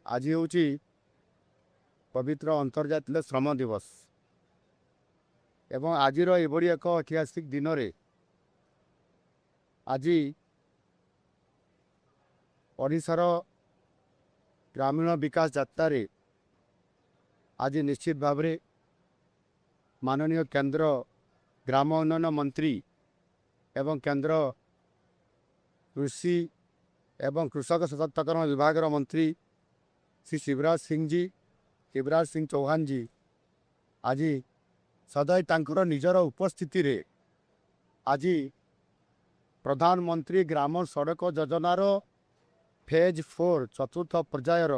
आज हूँ पवित्र अंतर्जातीय श्रम दिवस एवं आज एभली एक ऐतिहासिक दिन में आज ओडिशार ग्रामीण विकास यात्रा रे आज निश्चित भाव में माननीय केंद्र ग्राम उन्नयन मंत्री एवं केंद्र कृषि एवं कृषक सशक्तिकरण विभाग मंत्री श्री शिवराज सिंह चौहान जी आज सदैव तांकर निजर उपस्थिति रे आज प्रधानमंत्री ग्राम सड़क योजनार फेज 4 चतुर्थ पर्यायर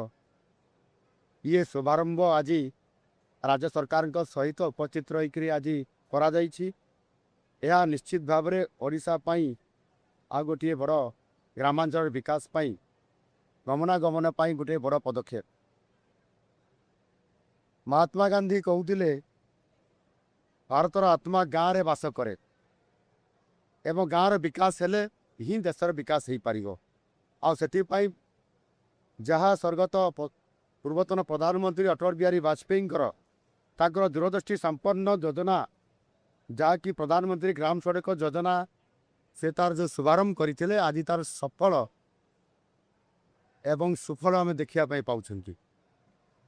ये शुभारंभ आज राज्य सरकार सहित उपस्थित रही आज करा जायछि। यह निश्चित भाव में ओडिशा पई आ गोटे बड़ ग्रामांचल विकास पई गमनागमन पई गोटे बड़ पदक्षेप। महात्मा गांधी कहते भारतर आत्मा गाँव में बास करे एवं गाँव विकास हेले ही देशर विकास हो पार आपाई जहाँ स्वर्गत पूर्वतन प्रधानमंत्री अटल बिहारी वाजपेयी ताकर दूरदृष्टि संपन्न योजना जहाँकि प्रधानमंत्री ग्राम सड़क योजना से तार जो शुभारंभ करते आज तार सफल एवं सुफल आम देखापी पाँच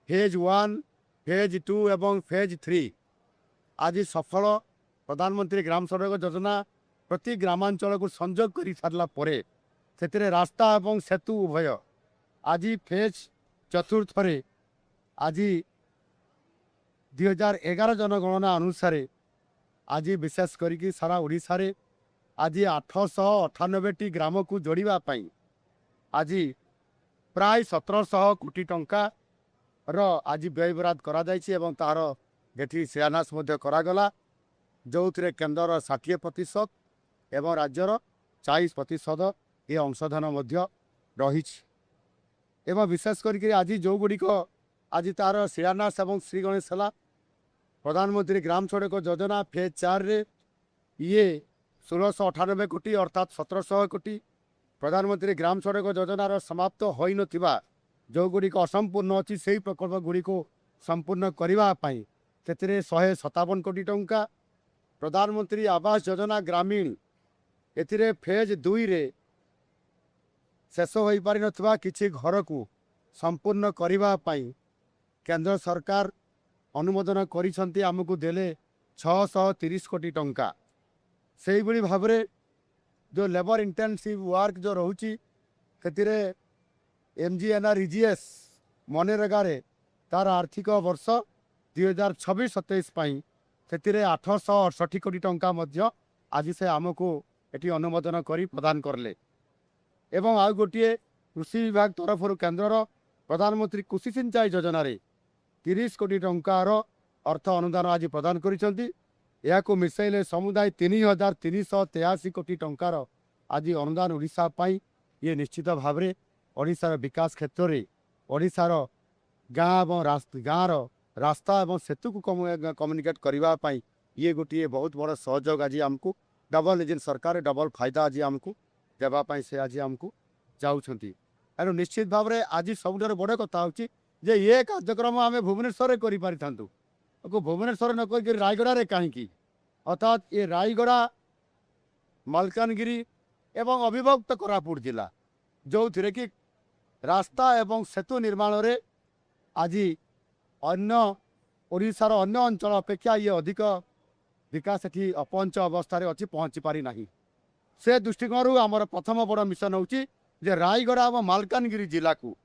फेज 1 फेज 2 एवं फेज 3 आज सफल प्रधानमंत्री ग्राम सड़क योजना प्रति ग्रामांचल को संजोग कर सारा पर से रास्ता एवं सेतु उभय आज फेज चतुर्थ आज 2011 जनगणना अनुसार आज विशेष करी सारा ओडिशा रे आज 898 ग्राम को जोड़ापी आज प्राय 1700 कोटी टंका आज व्यय बराद करा जायछि एवं तार एठी शिलान्यास करागला जो थे केन्द्र 60% एवं राज्यर 40% ये अंशदान रही एवं विशेष करके आज जो गुड़िक आज तार शिलान्यास एवं श्री गणेश है प्रधानमंत्री ग्राम सड़क योजना फेज 4 रे ये 1698 कोटी अर्थात 1700 कोटी प्रधानमंत्री ग्राम सड़क योजनार समाप्त हो नथिबा जो गुड़िक असंपूर्ण अच्छी से प्रकल्प गुड़ी को संपूर्ण करने से 157 कोटी टंका प्रधानमंत्री आवास योजना ग्रामीण एथिरे फेज 2 रे शेष हो पारि नथिबा किछि घर को संपूर्ण करने केंद्र सरकार अनुमोदन करिसंती आमको देले 630 कोटी टंका से भाव में जो लेबर इंटेंसिव वर्क जो रोची से MGNREGS मनरेगा तार आर्थिक वर्ष 2026-27 से 868 कोटी टंका आज से आमको ये अनुमोदन कर प्रदान करले एवं आउ गोटे कृषि विभाग तरफ केन्द्र प्रधानमंत्री कृषि सिंचाई योजना 30 कोटी टंकार अर्थ अनुदान आज प्रदान कर मिसाइले समुदाय 3383 कोटी टंकार आज अनुदान ओडिशा पाई ये निश्चित भाव में ओडिशार विकास क्षेत्र में ओडिशार गाँव रास्ता एवं सेतु को कम्युनिकेट करने ये गोटे बहुत बड़ सहयोग आज आमको डबल इंजिन सरकार डबल फायदा आज आमको देवाई से आज आमको जाऊँगी एणु निश्चित भाव में आज सब बड़ कथा हूँ जे ये कार्यक्रम आम भुवनेश्वर कर भुवनेश्वर न कर रायगड़ा कहीं अर्थात ये रायगड़ा मालकानगिरी एवं अविभक्त कोरापुट जिला जो थे कि रास्ता एवं सेतु निर्माण रे आज अन्य ओडिशार अन्य अंचल अपेक्षा ये अधिक विकास एटी अपंच अवस्था अच्छी पहुँची पारि नाही से दृष्टिकोण आमर प्रथम बड़ मिशन होची जे रायगड़ा और मालकानगिरी जिला को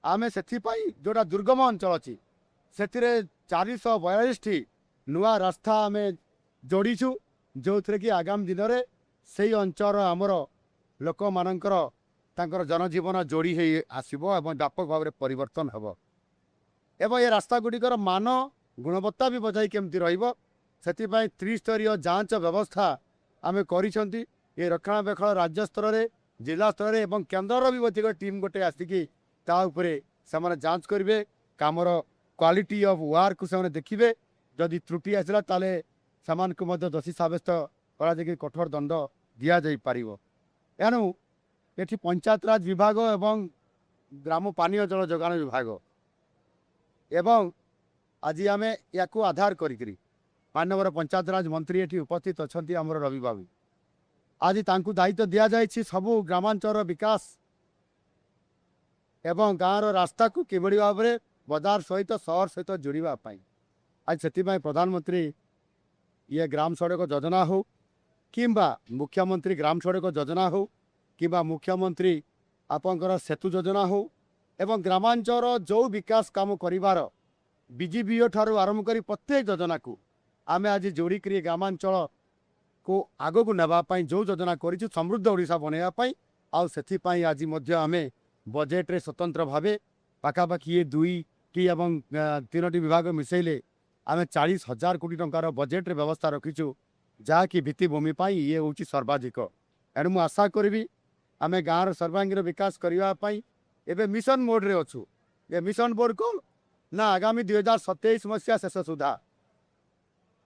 आमे सेथिपाई जोड़ा दुर्गम अंचल अच्छी से 442 नुआ रास्ता आम जोड़ीचु जो थे कि आगामी दिन में से अंचल आमर लोक मानकर जनजीवन जोड़ी हो आसब और व्यापक भाव में परिवर्तन हम एवं ये रास्ता गुड़िकर मान गुणवत्ता भी बजाई केमती रही त्रिस्तरीय जांच व्यवस्था आम कर रक्षणाबेक्षण राज्य स्तर में जिला स्तर में एवं केन्द्र भी अधिक टीम गोटे आसिकी से जांच करेंगे कामर क्वालिटी ऑफ वर्क से देखिए जदि त्रुटि आसला ताले समान को दोषी सब्यस्त करा कठोर दंड दि जापर एणु ये पंचायत राज विभाग एवं ଗ୍ରାମ ପାନୀୟ ଜଳ ଯୋଗାଣ ବିଭାଗ ଏବଂ ଆଜି ଆମେ ୟାକୁ ଆଧାର କରିକିରି ମାନ୍ୟବର ପଞ୍ଚାୟତରାଜ ମନ୍ତ୍ରୀ ଏଠି ଉପସ୍ଥିତ ଅଛନ୍ତି ଆମର ରବି ବାବୁ। ଆଜି ତାଙ୍କୁ ଦାୟିତ୍ୱ ଦିଆଯାଇଛି ସବୁ ଗ୍ରାମାଞ୍ଚଳର ବିକାଶ ଏବଂ ଗାଁର ରାସ୍ତାକୁ କିଭଳି ଭାବରେ ବଜାର ସହିତ ସହର ସହିତ ଯୋଡ଼ିବା ପାଇଁ। ଆଜି ସେଥିପାଇଁ ପ୍ରଧାନମନ୍ତ୍ରୀ ଇଏ ଗ୍ରାମ ସଡ଼କ ଯୋଜନା ହେଉ କିମ୍ବା ମୁଖ୍ୟମନ୍ତ୍ରୀ ଗ୍ରାମ ସଡ଼କ ଯୋଜନା ହେଉ କିମ୍ବା ମୁଖ୍ୟମନ୍ତ୍ରୀ ଆପଣଙ୍କର ସେତୁ ଯୋଜନା ହେଉ ଏବଂ ଗ୍ରାମାଞ୍ଚଳର ଯେଉଁ ବିକାଶ କାମ କରିବାର ବିଜିବିଓ ଠାରୁ ଆରମ୍ଭ କରି ପ୍ରତ୍ୟେକ ଯୋଜନାକୁ ଆମେ ଆଜି ଯୋଡ଼ିକିରି ଗ୍ରାମାଞ୍ଚଳକୁ ଆଗକୁ ନେବା ପାଇଁ ଯେଉଁ ଯୋଜନା କରିଛୁ ସମୃଦ୍ଧ ଓଡ଼ିଶା ବନେଇବା ପାଇଁ। ଆଉ ସେଥିପାଇଁ ଆଜି ମଧ୍ୟ ଆମେ ବଜେଟ୍ରେ ସ୍ୱତନ୍ତ୍ର ଭାବେ ପାଖାପାଖି 2ଟି ଏବଂ 3ଟି ବିଭାଗ ମିଶାଇଲେ ଆମେ 40,000 କୋଟି ଟଙ୍କାର ବଜେଟ୍ରେ ବ୍ୟବସ୍ଥା ରଖିଛୁ, ଯାହାକି ଭିତ୍ତିଭୂମି ପାଇଁ ଇଏ ହେଉଛି ସର୍ବାଧିକ। ଏଣୁ ମୁଁ ଆଶା କରିବି ଆମେ ଗାଁର ସର୍ବାଙ୍ଗୀନ ବିକାଶ କରିବା ପାଇଁ ଏବେ ମିଶନ ମୋଡ଼ରେ ଅଛୁ। ଏ ମିଶନ ମୋଡ଼ କ'ଣ ନା ଆଗାମୀ 2027 ମସିହା ଶେଷ ସୁଦ୍ଧା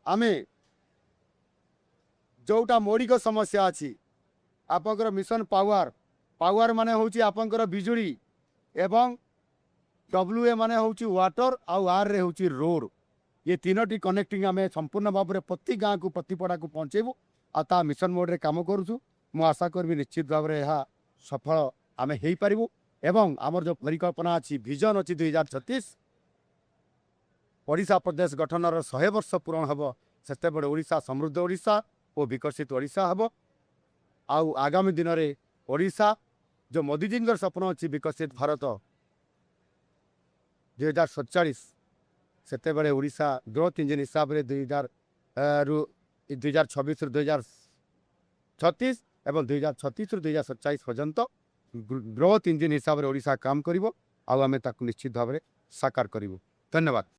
ଆମେ ଯେଉଁଟା ମୌଳିକ ସମସ୍ୟା ଅଛି ଆପଣଙ୍କର ମିଶନ ପାୱାର ମାନେ ହେଉଛି ଆପଣଙ୍କର ବିଜୁଳି ଏବଂ WA ମାନେ ହେଉଛି ୱାଟର ଆଉ ଆର୍ରେ ହେଉଛି ରୋଡ଼। ये 3टी कनेक्टिंग आम संपूर्ण भाव में प्रति गाँ को प्रति पड़ा को पहुँचेबू आ मिशन मोड रे काम करुँ। मु आशा करी निश्चित भाव में यह सफल आम हो पारू एवं आमर जो परिकल्पना अच्छी विजन अच्छी 2036 ओडिशा प्रदेश गठनर 100 वर्ष पूरण हम से ओडिशा समृद्ध ओडिशा और विकसित ओडिशा हम। आगामी दिन में ओडिशा जो मोदीजी स्वप्न अच्छी विकसित भारत 2047 सेतेबेले ओडिशा ग्रोथ इंजिन हिसाब से 2026 रु 2036 एवं 2036 रु 2047 पर्यंत ग्रोथ इंजिन हिसाब से ओडिशा काम करिवो आउ आमे ताकु निश्चित भाव में साकार करिवो। धन्यवाद।